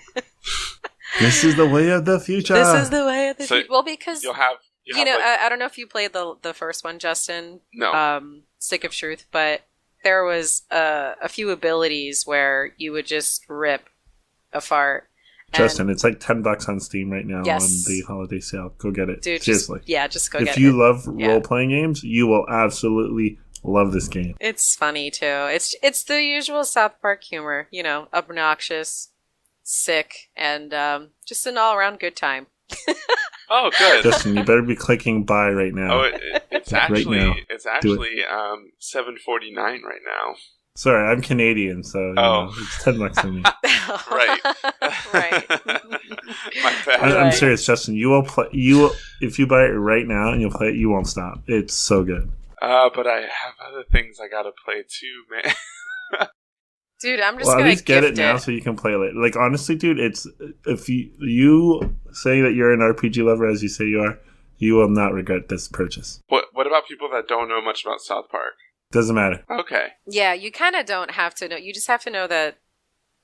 This is the way of the future. This is the way of the future. Well, because you'll have I don't know if you played the first one, Justin. No. Stick of Truth, but there was a few abilities where you would just rip a fart. Justin, it's like $10 on Steam right now on the holiday sale. Go get it. Dude, seriously. Just go get it. If you love role-playing games, you will absolutely love this game. It's funny, too. It's the usual South Park humor. You know, obnoxious, sick, and just an all-around good time. Oh, good. Justin, you better be clicking buy right now. Oh, it's actually right it's actually $7.49 right now. Sorry, I'm Canadian, so it's $10 for me. Right. My bad. I'm serious, Justin. You will play. If you buy it right now and you'll play it, you won't stop. It's so good. But I have other things I gotta play too, man. Dude, I'm just gonna at least get it now so you can play it. Like honestly, dude, it's if you say that you're an RPG lover as you say you are, You will not regret this purchase. What about people that don't know much about South Park? Doesn't matter. Okay. Yeah, you kind of don't have to know. You just have to know that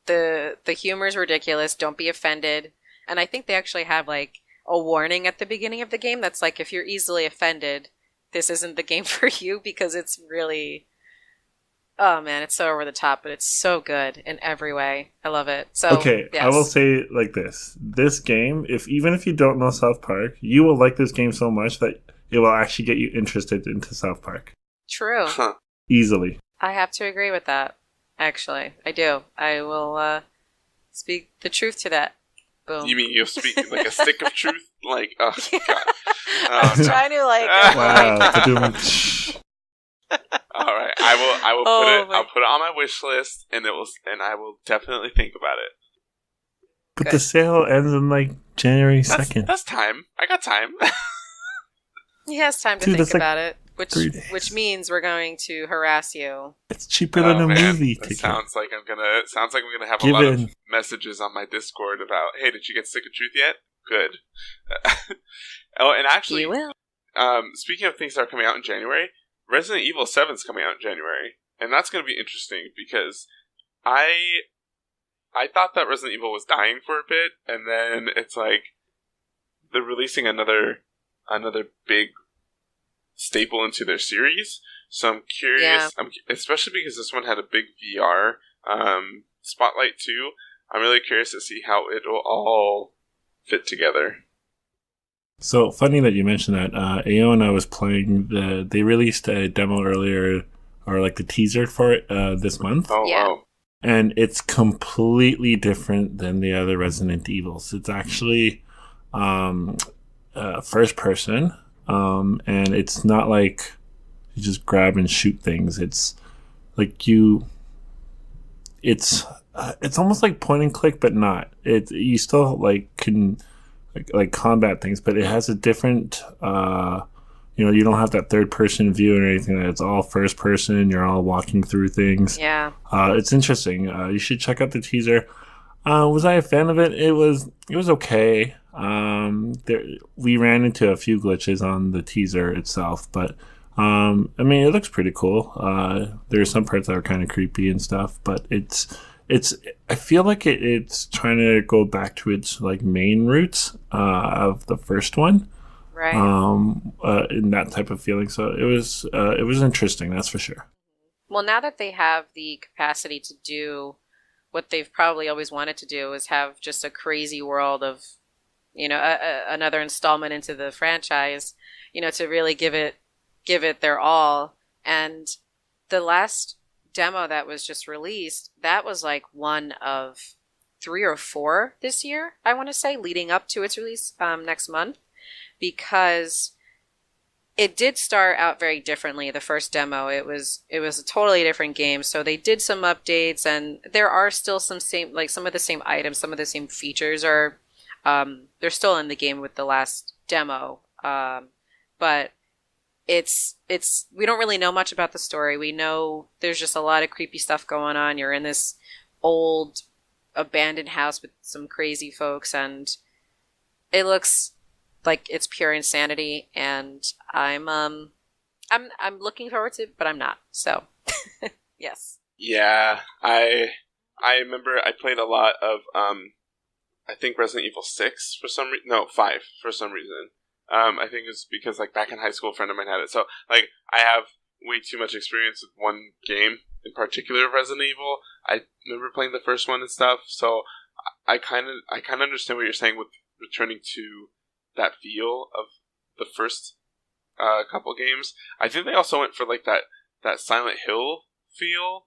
the humor is ridiculous. Don't be offended. And I think they actually have like a warning at the beginning of the game that's like, if you're easily offended, this isn't the game for you, because it's really, oh man, it's so over the top, but it's so good in every way. I love it. So okay, yes. I will say it like this: this game, even if you don't know South Park, you will like this game so much that it will actually get you interested into South Park. True. Huh. Easily. I have to agree with that. Actually, I do. I will speak the truth to that. Boom. You mean you'll speak like a stick of truth? Like, oh god. I was trying to like. Wow. All right, I will Oh put it. my- I'll put it on my wish list, and I will definitely think about it. But Good. the sale ends in like January 2nd. That's time. I got time. He has time to Dude, think that's like about it, 3 days. which means we're going to harass you. It's cheaper than a man, movie that ticket. sounds like I'm gonna have a lot Given. of messages on my Discord about, hey, did you get Sick of Truth yet? Good. Oh, and actually, You will. speaking of things that are coming out in January, Resident Evil 7 is coming out in January, and that's going to be interesting because I thought that Resident Evil was dying for a bit, and then it's like they're releasing another big staple into their series. So I'm curious, especially because this one had a big VR spotlight too. I'm really curious to see how it will all fit together. So funny that you mentioned that. AO and I was playing they released a demo earlier, or like the teaser for it this month. Oh Yeah. wow! And it's completely different than the other Resident Evils. It's actually first person, and it's not like you just grab and shoot things. It's like it's almost like point and click, but not. You still like can like combat things, but it has a different. You don't have that third person view or anything. It's all first person. You're all walking through things. Yeah. It's interesting. You should check out the teaser. Was I a fan of it? It was okay. We ran into a few glitches on the teaser itself, but I mean, it looks pretty cool. There are some parts that are kind of creepy and stuff, but it's. I feel like it's trying to go back to its like main roots of the first one. Right. In that type of feeling. So it was interesting, that's for sure. Well, now that they have the capacity to do what they've probably always wanted to do, is have just a crazy world of, another installment into the franchise, to really give it their all. And the last demo that was just released, that was like one of 3 or 4 this year, I want to say, leading up to its release next month. Because it did start out very differently. The first demo, it was a totally different game. So they did some updates, and there are still some of the same items, some of the same features are they're still in the game with the last demo. But it's we don't really know much about the story. We know there's just a lot of creepy stuff going on. You're in this old abandoned house with some crazy folks, and it looks like it's pure insanity, and I'm looking forward to it, but I'm not. So, yes. Yeah, I remember I played a lot of I think Resident Evil 6 for some reason. No, 5 for some reason. I think it's because like back in high school, a friend of mine had it. So like I have way too much experience with one game in particular of Resident Evil. I remember playing the first one and stuff. So I kind of understand what you're saying with returning to that feel of the first couple games. I think they also went for like that Silent Hill feel,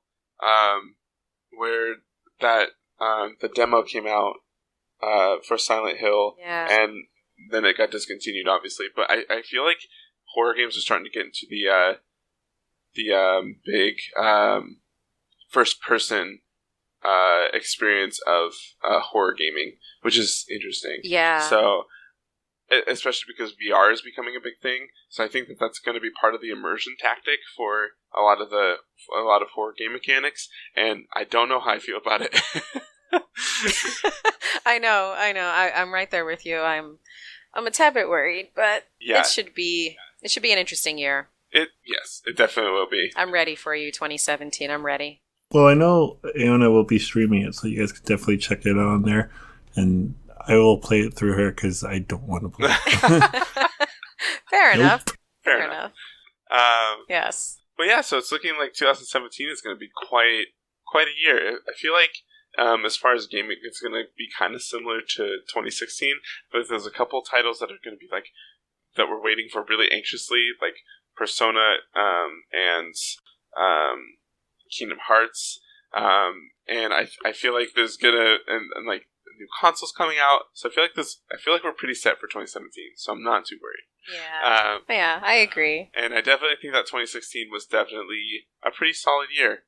where that the demo came out for Silent Hill, Yeah. and then it got discontinued, obviously. But I feel like horror games are starting to get into the big first person experience of horror gaming, which is interesting. Yeah. So, especially because VR is becoming a big thing, so I think that that's going to be part of the immersion tactic for a lot of horror game mechanics, and I don't know how I feel about it. I know. I'm right there with you. I'm I'm a tad bit worried, but Yeah. it should be an interesting year. Yes, it definitely will be. I'm ready for you, 2017. I'm ready. Well, I know Aona will be streaming it, so you guys can definitely check it out on there. And I will play it through her because I don't want to play it. Fair enough. Fair enough. Yes. But yeah, so it's looking like 2017 is going to be quite a year. I feel like as far as gaming, it's going to be kind of similar to 2016, but there's a couple titles that are going to be like that we're waiting for really anxiously, like Persona and Kingdom Hearts, and I feel like there's gonna and like new consoles coming out, so I feel like we're pretty set for 2017, so I'm not too worried. Yeah, I agree. And I definitely think that 2016 was definitely a pretty solid year.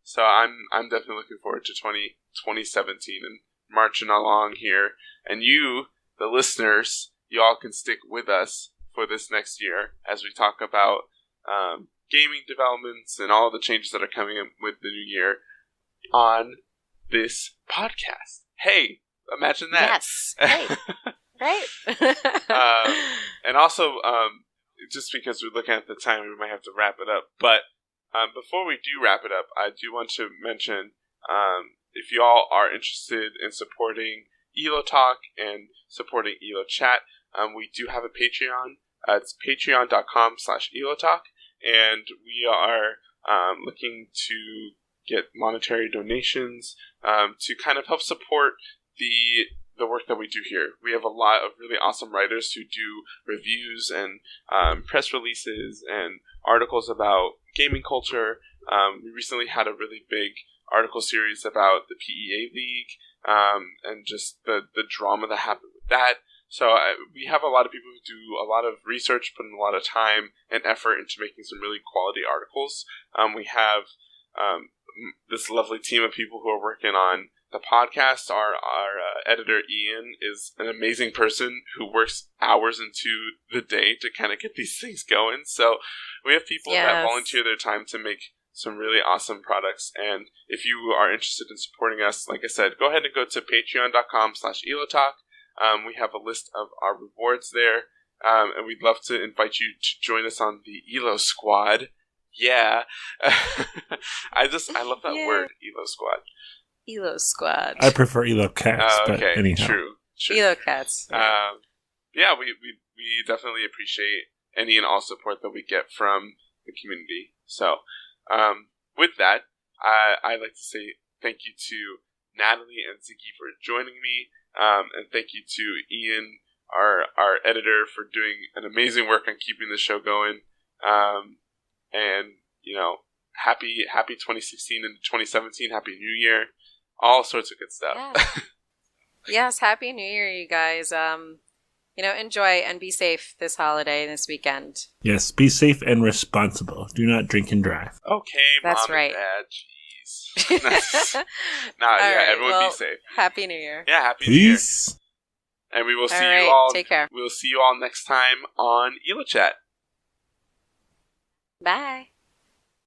So I'm definitely looking forward to 2017 and marching along here. And you, the listeners, you all can stick with us for this next year as we talk about gaming developments and all the changes that are coming in with the new year on this podcast. Hey, imagine that. Yes. Hey. Right? And also, just because we're looking at the time, we might have to wrap it up. But before we do wrap it up, I do want to mention if you all are interested in supporting EloTalk and supporting EloChat, we do have a Patreon. It's patreon.com/EloTalk, and we are looking to get monetary donations to kind of help support the work that we do here. We have a lot of really awesome writers who do reviews and press releases and articles about gaming culture. We recently had a really big article series about the PEA League and just the drama that happened with that. So we have a lot of people who do a lot of research, put in a lot of time and effort into making some really quality articles. We have this lovely team of people who are working on the podcast. Our editor, Ian, is an amazing person who works hours into the day to kind of get these things going. So we have people that volunteer their time to make some really awesome products. And if you are interested in supporting us, like I said, go ahead and go to patreon.com/EloTalk. We have a list of our rewards there. And we'd love to invite you to join us on the Elo Squad. Yeah. I love that word, Elo Squad. Elo Squad. I prefer EloCats, but anyhow. True. EloCats. Yeah, we definitely appreciate any and all support that we get from the community. So, with that, I'd like to say thank you to Natalie and Ziggy for joining me, and thank you to Ian, our editor, for doing an amazing work on keeping the show going. And happy 2016 and 2017, happy New Year, all sorts of good stuff. Yeah. Yes, happy New Year, you guys. Enjoy and be safe this holiday, this weekend. Yes, be safe and responsible. Do not drink and drive. Okay, that's Mom right. And Dad, jeez. Everyone be safe. Happy New Year. Yeah, happy New Year. Peace. And we will see you all. Take care. We'll see you all next time on EloChat. Bye.